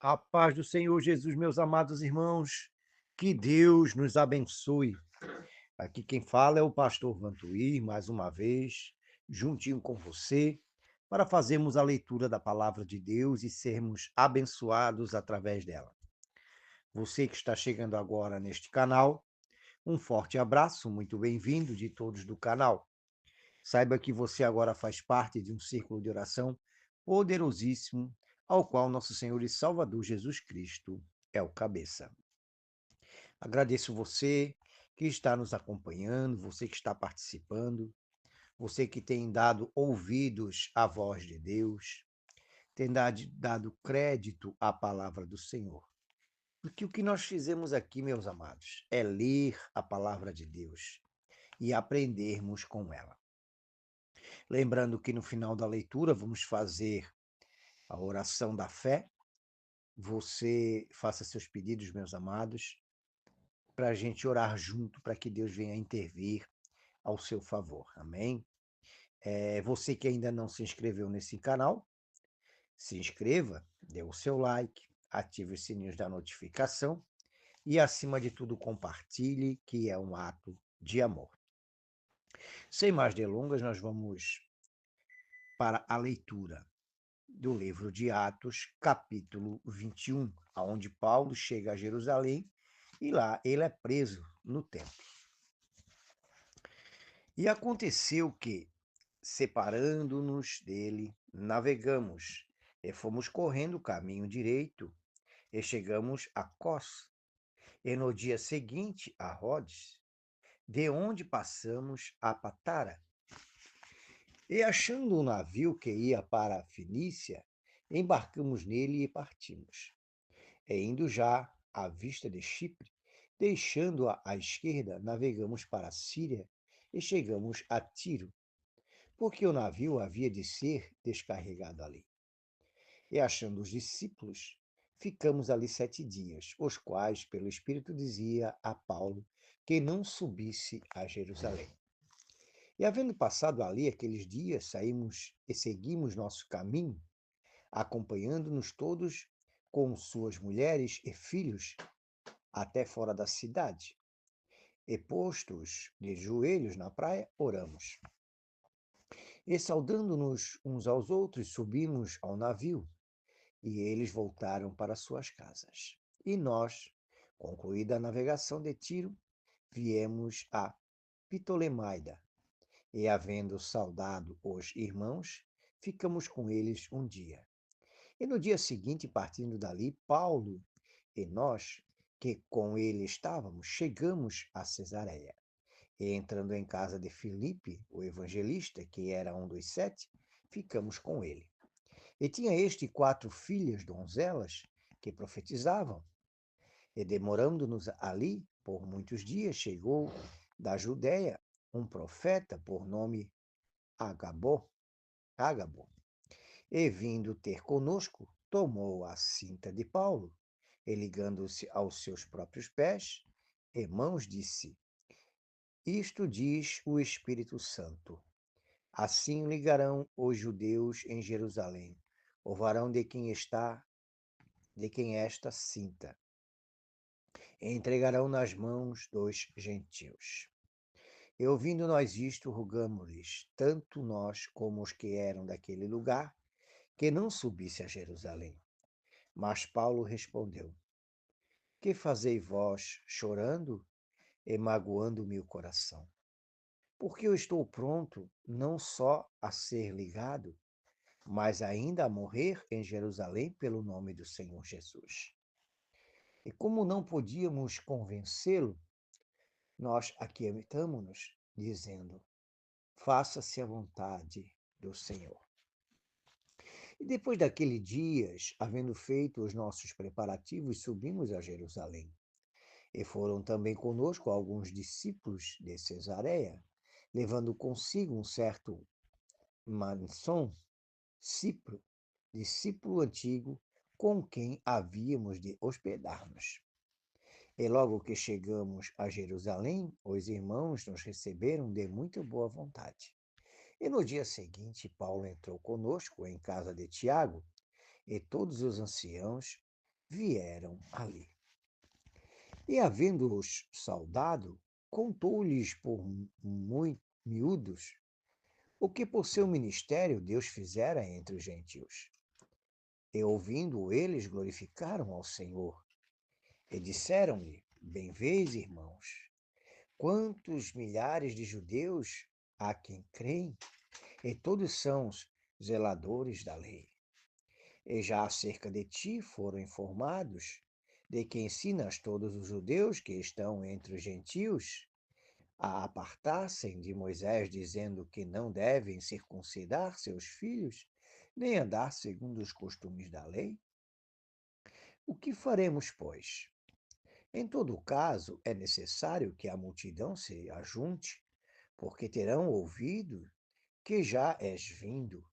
A paz do Senhor Jesus, meus amados irmãos, que Deus nos abençoe. Aqui quem fala é o pastor Vantuir, mais uma vez, juntinho com você, para fazermos a leitura da palavra de Deus e sermos abençoados através dela. Você que está chegando agora neste canal, um forte abraço, muito bem-vindo de todos do canal. Saiba que você agora faz parte de um círculo de oração poderosíssimo, ao qual nosso Senhor e Salvador Jesus Cristo é o cabeça. Agradeço você que está nos acompanhando, você que está participando, você que tem dado ouvidos à voz de Deus, tem dado crédito à palavra do Senhor. Porque o que nós fizemos aqui, meus amados, é ler a palavra de Deus e aprendermos com ela. Lembrando que no final da leitura vamos fazer a oração da fé. Você faça seus pedidos, meus amados, para a gente orar junto, para que Deus venha intervir ao seu favor. Amém? Você que ainda não se inscreveu nesse canal, se inscreva, dê o seu like, ative os sininhos da notificação e, acima de tudo, compartilhe, que é um ato de amor. Sem mais delongas, nós vamos para a leitura do livro de Atos, capítulo 21, aonde Paulo chega a Jerusalém e lá ele é preso no templo. E aconteceu que, separando-nos dele, navegamos e fomos correndo o caminho direito e chegamos a Cós, e no dia seguinte a Rhodes, de onde passamos a Patara. E achando um navio que ia para a Fenícia, embarcamos nele e partimos. E indo já à vista de Chipre, deixando-a à esquerda, navegamos para a Síria e chegamos a Tiro, porque o navio havia de ser descarregado ali. E achando os discípulos, ficamos ali 7 dias, os quais, pelo Espírito, dizia a Paulo que não subisse a Jerusalém. E havendo passado ali aqueles dias, saímos e seguimos nosso caminho, acompanhando-nos todos com suas mulheres e filhos até fora da cidade. E postos de joelhos na praia, oramos. E saudando-nos uns aos outros, subimos ao navio, e eles voltaram para suas casas. E nós, concluída a navegação de Tiro, viemos a Ptolemaida, e havendo saudado os irmãos, ficamos com eles um dia. E no dia seguinte, partindo dali, Paulo e nós, que com ele estávamos, chegamos a Cesareia. E entrando em casa de Filipe, o evangelista, que era um dos 7, ficamos com ele. E tinha este 4 filhas donzelas que profetizavam. E demorando-nos ali por muitos dias, chegou da Judéia um profeta por nome Ágabo. E vindo ter conosco, tomou a cinta de Paulo, e ligando-se aos seus próprios pés e mãos, disse: Isto diz o Espírito Santo. Assim ligarão os judeus em Jerusalém, o varão de quem esta cinta, e entregarão nas mãos dos gentios. E ouvindo nós isto, rogamo-lhes, tanto nós como os que eram daquele lugar, que não subisse a Jerusalém. Mas Paulo respondeu: Que fazeis vós chorando e magoando-me o coração? Porque eu estou pronto não só a ser ligado, mas ainda a morrer em Jerusalém pelo nome do Senhor Jesus. E como não podíamos convencê-lo, nós aquietamo-nos, dizendo: Faça-se a vontade do Senhor. E depois daqueles dias, havendo feito os nossos preparativos, subimos a Jerusalém. E foram também conosco alguns discípulos de Cesareia, levando consigo um certo Mnason, Cipro, discípulo antigo, com quem havíamos de hospedar-nos. E logo que chegamos a Jerusalém, os irmãos nos receberam de muito boa vontade. E no dia seguinte, Paulo entrou conosco em casa de Tiago, e todos os anciãos vieram ali. E havendo-os saudado, contou-lhes por muito miúdos o que por seu ministério Deus fizera entre os gentios. E ouvindo eles, glorificaram ao Senhor, e disseram-lhe: Bem vês, irmãos, quantos milhares de judeus há quem creem, e todos são zeladores da lei. E já acerca de ti foram informados de que ensinas todos os judeus que estão entre os gentios a apartar-se de Moisés, dizendo que não devem circuncidar seus filhos, nem andar segundo os costumes da lei? O que faremos, pois? Em todo caso, é necessário que a multidão se ajunte, porque terão ouvido que já és vindo.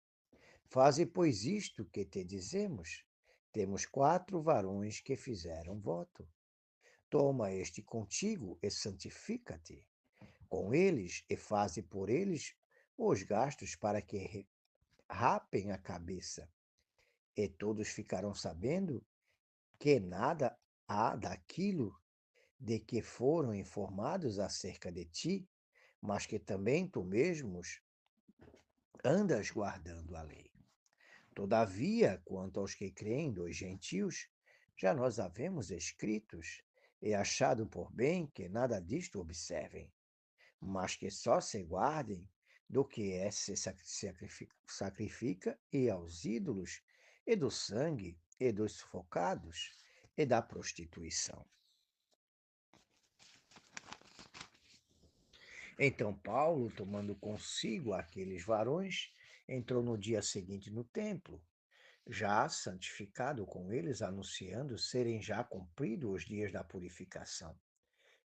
Faze, pois, isto que te dizemos. Temos 4 varões que fizeram voto. Toma este contigo e santifica-te com eles e faze por eles os gastos para que rapem a cabeça. E todos ficarão sabendo que nada há daquilo de que foram informados acerca de ti, mas que também tu mesmos andas guardando a lei. Todavia, quanto aos que creem dos gentios, já nós havemos escritos e achado por bem que nada disto observem, mas que só se guardem do que se sacrifica e aos ídolos, e do sangue, e dos sufocados, e da prostituição. Então Paulo, tomando consigo aqueles varões, entrou no dia seguinte no templo, já santificado com eles, anunciando serem já cumpridos os dias da purificação.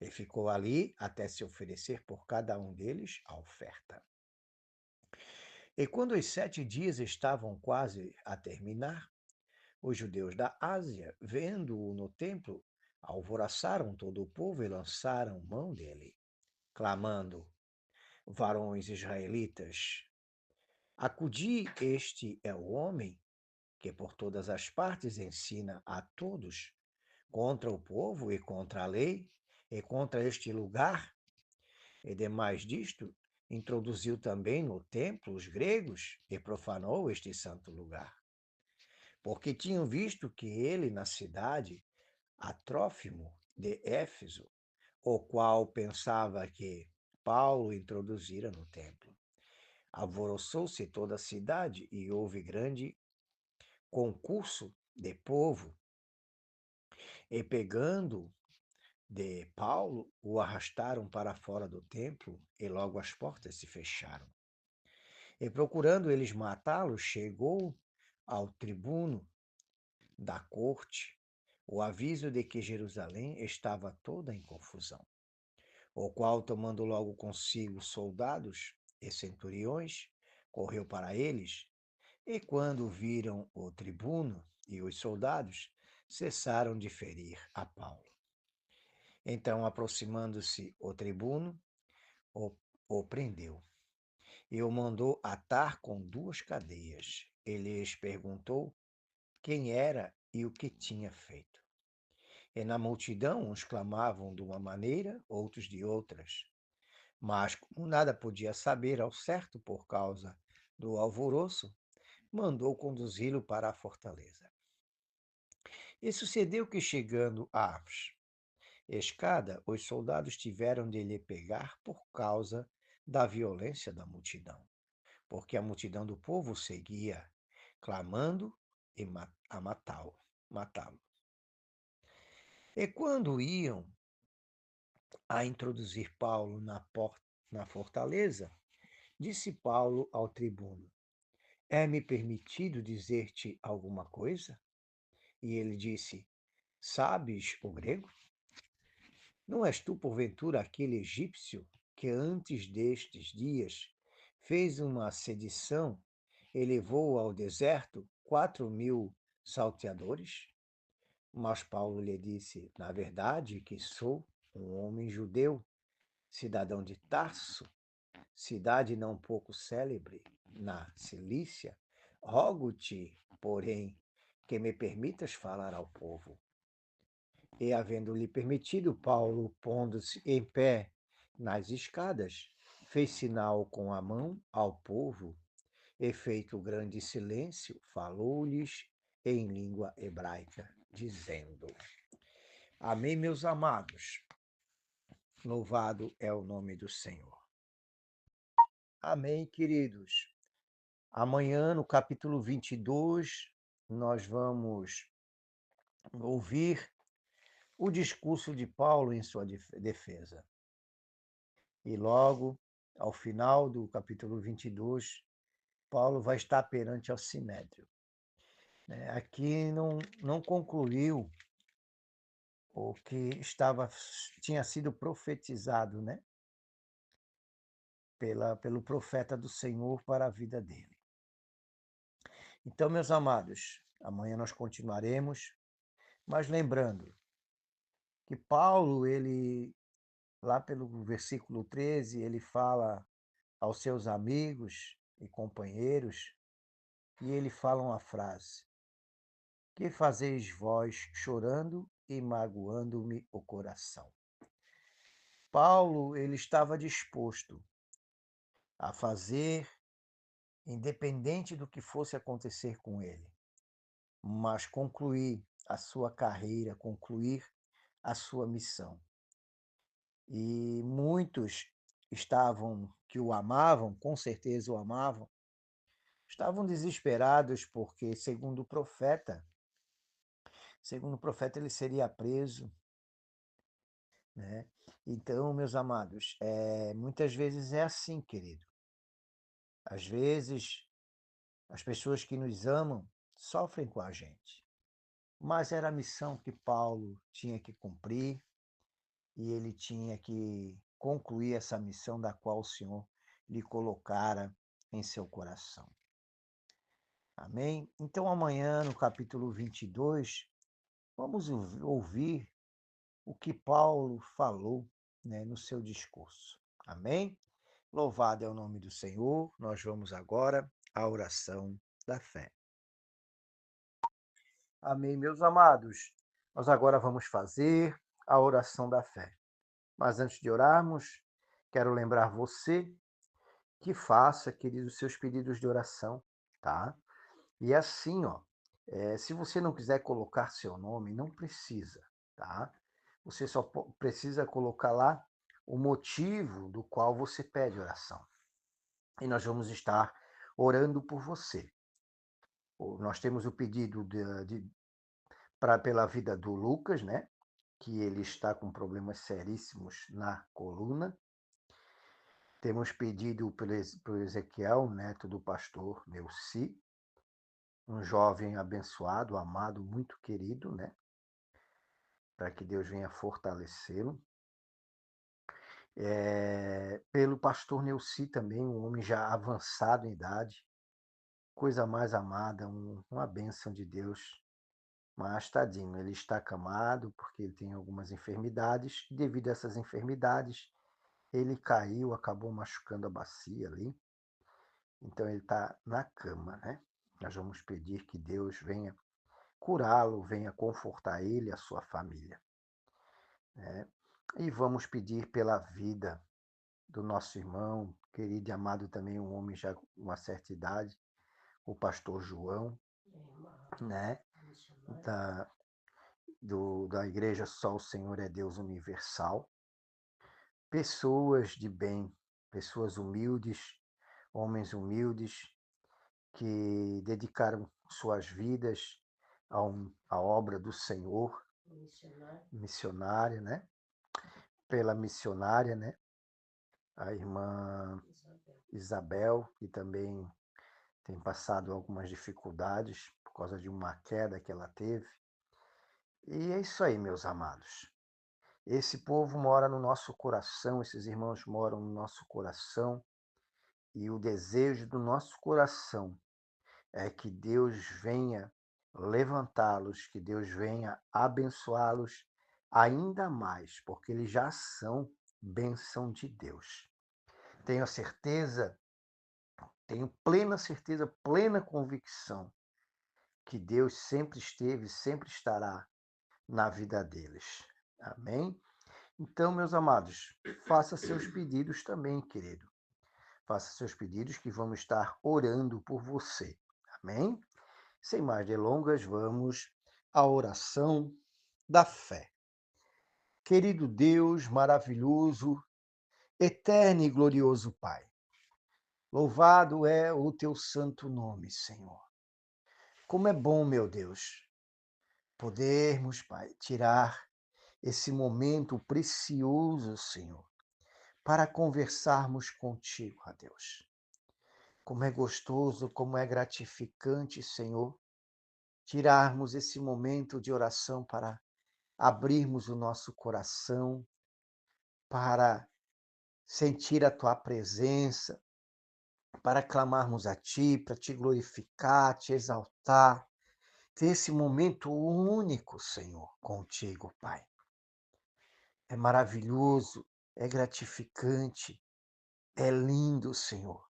E ficou ali até se oferecer por cada um deles a oferta. E quando os 7 dias estavam quase a terminar, os judeus da Ásia, vendo-o no templo, alvoroçaram todo o povo e lançaram mão dele, clamando: Varões israelitas, acudi, este é o homem que por todas as partes ensina a todos contra o povo e contra a lei e contra este lugar. E demais disto, introduziu também no templo os gregos e profanou este santo lugar. Porque tinham visto que ele na cidade, a Trófimo de Éfeso, o qual pensava que Paulo introduzira no templo. Alvoroçou-se toda a cidade e houve grande concurso de povo, e pegando de Paulo, o arrastaram para fora do templo, e logo as portas se fecharam. E procurando eles matá-lo, chegou ao tribuno da corte o aviso de que Jerusalém estava toda em confusão, o qual, tomando logo consigo soldados e centuriões, correu para eles, e quando viram o tribuno e os soldados, cessaram de ferir a Paulo. Então, aproximando-se o tribuno, o, o prendeu e o mandou atar com 2 cadeias. Ele lhes perguntou quem era e o que tinha feito. E na multidão uns clamavam de uma maneira, outros de outras. Mas, como nada podia saber ao certo por causa do alvoroço, mandou conduzi-lo para a fortaleza. E sucedeu que, chegando à escada, os soldados tiveram de lhe pegar por causa da violência da multidão, porque a multidão do povo seguia, clamando a matá-lo. E quando iam a introduzir Paulo na fortaleza, disse Paulo ao tribuno: É-me permitido dizer-te alguma coisa? E ele disse: Sabes o grego? Não és tu, porventura, aquele egípcio que antes destes dias fez uma sedição e levou ao deserto 4.000 salteadores? Mas Paulo lhe disse: Na verdade, que sou um homem judeu, cidadão de Tarso, cidade não pouco célebre na Cilícia. Rogo-te, porém, que me permitas falar ao povo. E, havendo-lhe permitido, Paulo, pondo-se em pé nas escadas, fez sinal com a mão ao povo, e feito grande silêncio, falou-lhes em língua hebraica, dizendo: Amém, meus amados. Louvado é o nome do Senhor. Amém, queridos. Amanhã, no capítulo 22, nós vamos ouvir o discurso de Paulo em sua defesa. E logo, ao final do capítulo 22, Paulo vai estar perante ao Sinédrio. Aqui não concluiu o que tinha sido profetizado, né? Pelo profeta do Senhor para a vida dele. Então, meus amados, amanhã nós continuaremos, mas lembrando que Paulo, ele, lá pelo versículo 13, ele fala aos seus amigos e companheiros, e ele fala uma frase: Que fazeis vós chorando e magoando-me o coração? Paulo, ele estava disposto a fazer, independente do que fosse acontecer com ele, mas concluir a sua carreira, concluir a sua missão. E muitos que o amavam, com certeza o amavam, estavam desesperados porque, segundo o profeta, ele seria preso, né? Então, meus amados, muitas vezes é assim, querido. Às vezes, as pessoas que nos amam sofrem com a gente, mas era a missão que Paulo tinha que cumprir e ele tinha que concluir essa missão da qual o Senhor lhe colocara em seu coração. Amém? Então, amanhã, no capítulo 22, vamos ouvir o que Paulo falou, né, no seu discurso. Amém? Louvado é o nome do Senhor. Nós vamos agora à oração da fé. Amém, meus amados. Nós agora vamos fazer a oração da fé. Mas antes de orarmos, quero lembrar você que faça, querido, os seus pedidos de oração, tá? E assim, ó, se você não quiser colocar seu nome, não precisa, tá? Você só precisa colocar lá o motivo do qual você pede oração. E nós vamos estar orando por você. Nós temos o pedido pela vida do Lucas, né? Que ele está com problemas seríssimos na coluna. Temos pedido pelo Ezequiel, neto do pastor Neuci, um jovem abençoado, amado, muito querido, né? Para que Deus venha fortalecê-lo. Pelo pastor Neuci também, um homem já avançado em idade, coisa mais amada, uma bênção de Deus. Mas, tadinho, ele está acamado porque ele tem algumas enfermidades. Devido a essas enfermidades, ele caiu, acabou machucando a bacia ali. Então, ele está na cama, né? Nós vamos pedir que Deus venha curá-lo, venha confortar ele e a sua família, né? E vamos pedir pela vida do nosso irmão, querido e amado também, um homem já com uma certa idade, o pastor João, né? Da Igreja Só o Senhor é Deus Universal. Pessoas de bem, pessoas humildes, homens humildes, que dedicaram suas vidas à obra do Senhor, missionária, né? Pela missionária, né? A irmã Isabel, que também tem passado algumas dificuldades por causa de uma queda que ela teve. E é isso aí, meus amados. Esse povo mora no nosso coração, esses irmãos moram no nosso coração, e o desejo do nosso coração é que Deus venha levantá-los, que Deus venha abençoá-los ainda mais, porque eles já são bênção de Deus. Tenho certeza, tenho plena certeza, plena convicção que Deus sempre esteve e sempre estará na vida deles. Amém? Então, meus amados, faça seus pedidos também, querido. Faça seus pedidos que vamos estar orando por você. Amém? Sem mais delongas, vamos à oração da fé. Querido Deus maravilhoso, eterno e glorioso Pai, louvado é o teu santo nome, Senhor. Como é bom, meu Deus, podermos, Pai, tirar esse momento precioso, Senhor, para conversarmos contigo, ó Deus. Como é gostoso, como é gratificante, Senhor, tirarmos esse momento de oração para abrirmos o nosso coração, para sentir a tua presença, para clamarmos a ti, para te glorificar, te exaltar, ter esse momento único, Senhor, contigo, Pai. É maravilhoso, é gratificante, é lindo, Senhor,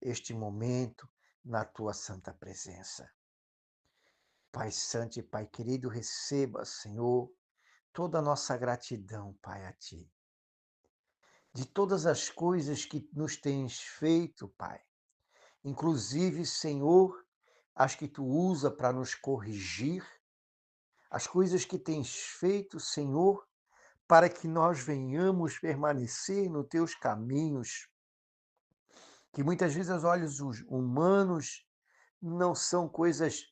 este momento na tua santa presença. Pai Santo e Pai querido, receba, Senhor, toda a nossa gratidão, Pai, a Ti. De todas as coisas que nos tens feito, Pai. Inclusive, Senhor, as que Tu usa para nos corrigir, as coisas que tens feito, Senhor, para que nós venhamos permanecer nos Teus caminhos, que muitas vezes aos olhos humanos não são coisas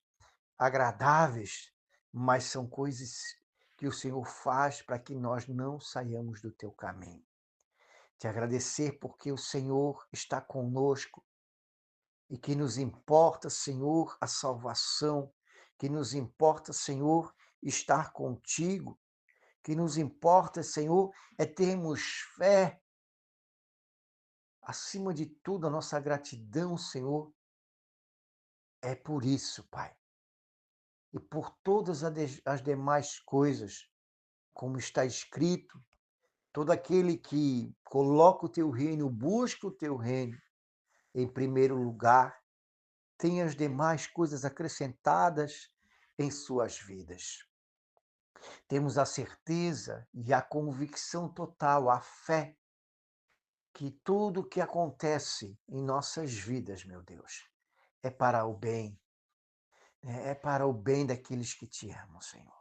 agradáveis, mas são coisas que o Senhor faz para que nós não saiamos do teu caminho. Te agradecer porque o Senhor está conosco e que nos importa, Senhor, a salvação, que nos importa, Senhor, estar contigo, que nos importa, Senhor, é termos fé. Acima de tudo, a nossa gratidão, Senhor, é por isso, Pai, e por todas as demais coisas, como está escrito. Todo aquele que coloca o teu reino, busca o teu reino em primeiro lugar, tem as demais coisas acrescentadas em suas vidas. Temos a certeza e a convicção total, a fé, que tudo o que acontece em nossas vidas, meu Deus, é para o bem, é para o bem daqueles que te amam, Senhor.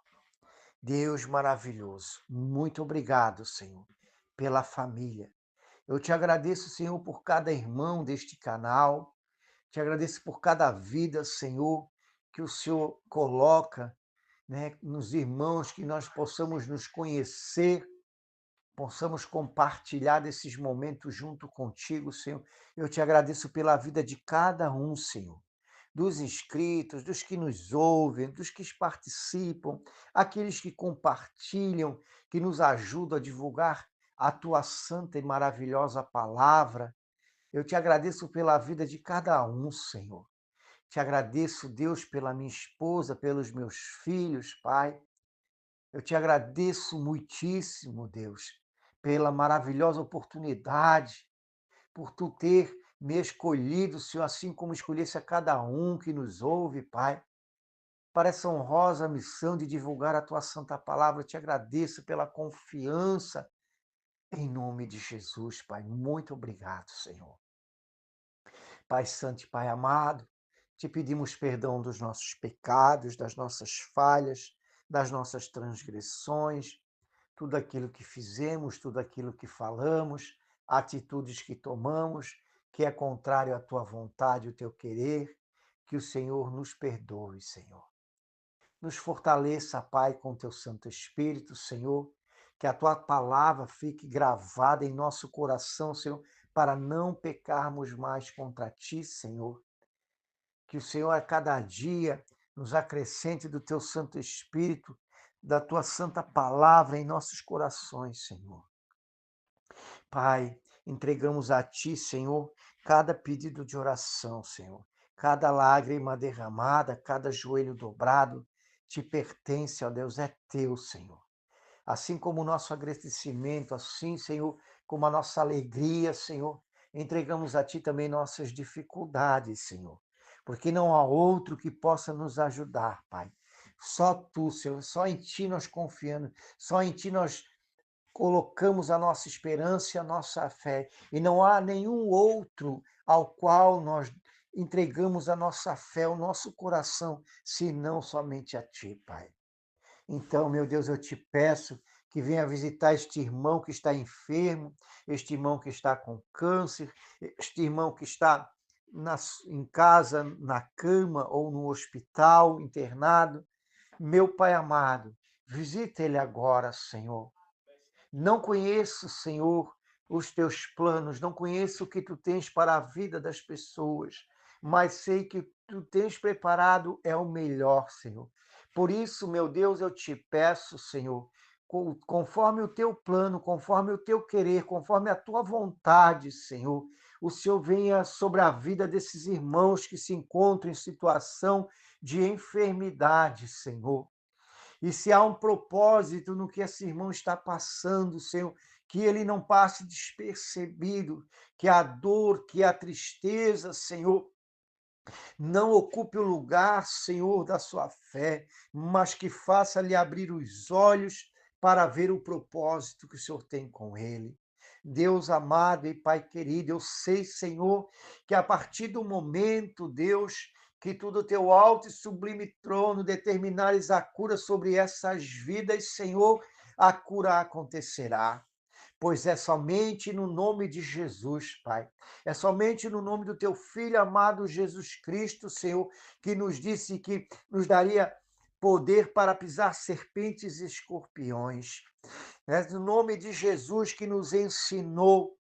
Deus maravilhoso, muito obrigado, Senhor, pela família. Eu te agradeço, Senhor, por cada irmão deste canal. Te agradeço por cada vida, Senhor, que o Senhor coloca, né, nos irmãos, que nós possamos nos conhecer, possamos compartilhar desses momentos junto contigo, Senhor. Eu te agradeço pela vida de cada um, Senhor, dos inscritos, dos que nos ouvem, dos que participam, aqueles que compartilham, que nos ajudam a divulgar a tua santa e maravilhosa palavra. Eu te agradeço pela vida de cada um, Senhor. Te agradeço, Deus, pela minha esposa, pelos meus filhos, Pai. Eu te agradeço muitíssimo, Deus, pela maravilhosa oportunidade, por tu ter me escolhido, Senhor, assim como escolhesse a cada um que nos ouve, Pai, para essa honrosa missão de divulgar a tua santa palavra. Eu te agradeço pela confiança, em nome de Jesus, Pai. Muito obrigado, Senhor. Pai Santo e Pai amado, te pedimos perdão dos nossos pecados, das nossas falhas, das nossas transgressões, tudo aquilo que fizemos, tudo aquilo que falamos, atitudes que tomamos, que é contrário à tua vontade, o teu querer, que o Senhor nos perdoe, Senhor. Nos fortaleça, Pai, com teu Santo Espírito, Senhor, que a tua palavra fique gravada em nosso coração, Senhor, para não pecarmos mais contra ti, Senhor. Que o Senhor a cada dia nos acrescente do teu Santo Espírito, da tua santa palavra em nossos corações, Senhor. Pai, entregamos a ti, Senhor, cada pedido de oração, Senhor. Cada lágrima derramada, cada joelho dobrado, te pertence, ó Deus, é teu, Senhor. Assim como o nosso agradecimento, assim, Senhor, como a nossa alegria, Senhor, entregamos a Ti também nossas dificuldades, Senhor. porque não há outro que possa nos ajudar, Pai. Só Tu, Senhor, só em Ti nós confiamos, só em Ti nós colocamos a nossa esperança e a nossa fé, e não há nenhum outro ao qual nós entregamos a nossa fé, o nosso coração, senão somente a Ti, Pai. Então, meu Deus, eu te peço que venha visitar este irmão que está enfermo, este irmão que está com câncer, este irmão que está em casa, na cama ou no hospital, internado. Meu Pai amado, visita ele agora, Senhor. Não conheço, Senhor, os teus planos, não conheço o que tu tens para a vida das pessoas, mas sei que tu tens preparado é o melhor, Senhor. Por isso, meu Deus, eu te peço, Senhor, conforme o teu plano, conforme o teu querer, conforme a tua vontade, Senhor, o Senhor venha sobre a vida desses irmãos que se encontram em situação de enfermidade, Senhor. E se há um propósito no que esse irmão está passando, Senhor, que ele não passe despercebido, que a dor, que a tristeza, Senhor, não ocupe o lugar, Senhor, da sua fé, mas que faça-lhe abrir os olhos para ver o propósito que o Senhor tem com ele. Deus amado e Pai querido, eu sei, Senhor, que a partir do momento, Deus, que tudo teu alto e sublime trono determinares a cura sobre essas vidas, Senhor, a cura acontecerá, pois é somente no nome de Jesus, Pai. É somente no nome do teu Filho amado Jesus Cristo, Senhor, que nos disse que nos daria poder para pisar serpentes e escorpiões. É no nome de Jesus que nos ensinou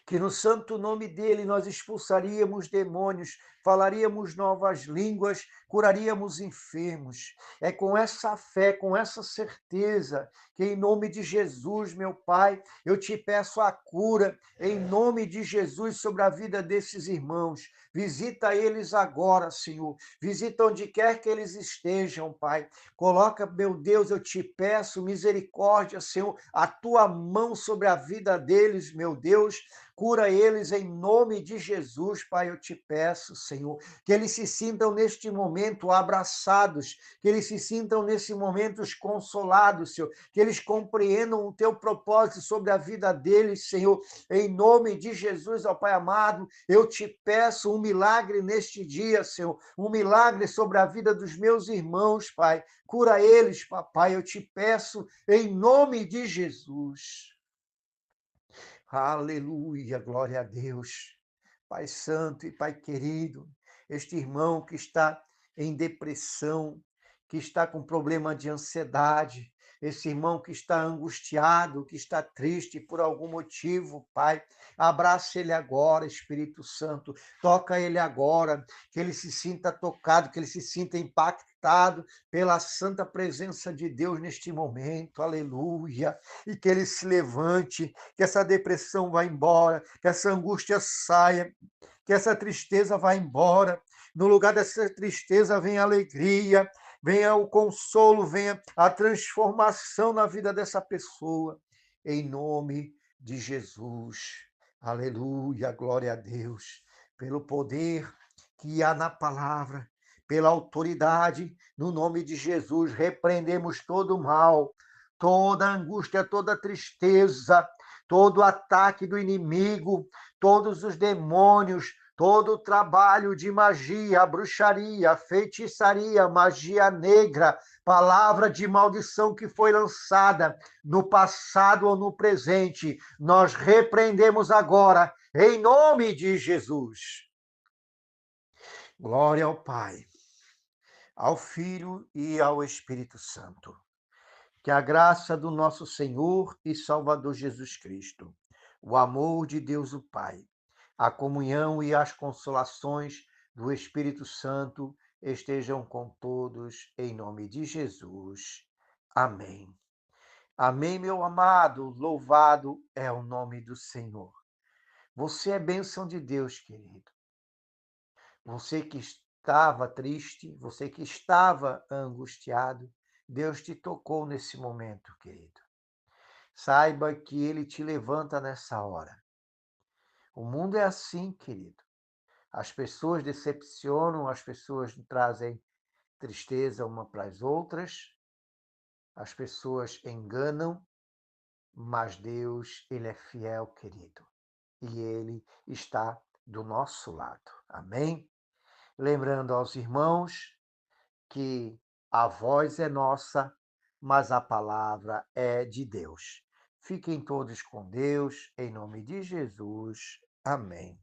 que no santo nome dele nós expulsaríamos demônios, falaríamos novas línguas, curaríamos enfermos. É com essa fé, com essa certeza, que em nome de Jesus, meu Pai, eu te peço a cura, em nome de Jesus, sobre a vida desses irmãos. Visita eles agora, Senhor. Visita onde quer que eles estejam, Pai. Coloca, meu Deus, eu te peço misericórdia, Senhor, a tua mão sobre a vida deles, meu Deus. Cura eles em nome de Jesus, Pai, eu te peço, Senhor, que eles se sintam neste momento abraçados, que eles se sintam nesse momento consolados, Senhor, que eles compreendam o teu propósito sobre a vida deles, Senhor, em nome de Jesus, ó Pai amado, eu te peço um milagre neste dia, Senhor, um milagre sobre a vida dos meus irmãos, Pai, cura eles, papai, eu te peço em nome de Jesus. Aleluia, glória a Deus. Pai Santo e Pai querido, este irmão que está em depressão, que está com problema de ansiedade, esse irmão que está angustiado, que está triste por algum motivo, Pai, abraça ele agora, Espírito Santo, toca ele agora, que ele se sinta tocado, que ele se sinta impactado pela santa presença de Deus neste momento, aleluia, e que ele se levante, que essa depressão vá embora, que essa angústia saia, que essa tristeza vá embora. No lugar dessa tristeza venha a alegria, venha o consolo, venha a transformação na vida dessa pessoa. Em nome de Jesus. Aleluia, glória a Deus. Pelo poder que há na palavra, pela autoridade, no nome de Jesus, repreendemos todo o mal, toda angústia, toda tristeza, todo ataque do inimigo, todos os demônios, todo o trabalho de magia, bruxaria, feitiçaria, magia negra, palavra de maldição que foi lançada no passado ou no presente, nós repreendemos agora, em nome de Jesus. Glória ao Pai, ao Filho e ao Espírito Santo. Que a graça do nosso Senhor e Salvador Jesus Cristo, o amor de Deus o Pai, a comunhão e as consolações do Espírito Santo estejam com todos, em nome de Jesus. Amém. Amém, meu amado, louvado é o nome do Senhor. Você é bênção de Deus, querido. Você que estava triste, você que estava angustiado, Deus te tocou nesse momento, querido. Saiba que ele te levanta nessa hora. O mundo é assim, querido. As pessoas decepcionam, as pessoas trazem tristeza uma para as outras, as pessoas enganam, mas Deus, ele é fiel, querido, e ele está do nosso lado. Amém? Lembrando aos irmãos que a voz é nossa, mas a palavra é de Deus. Fiquem todos com Deus, em nome de Jesus. Amém.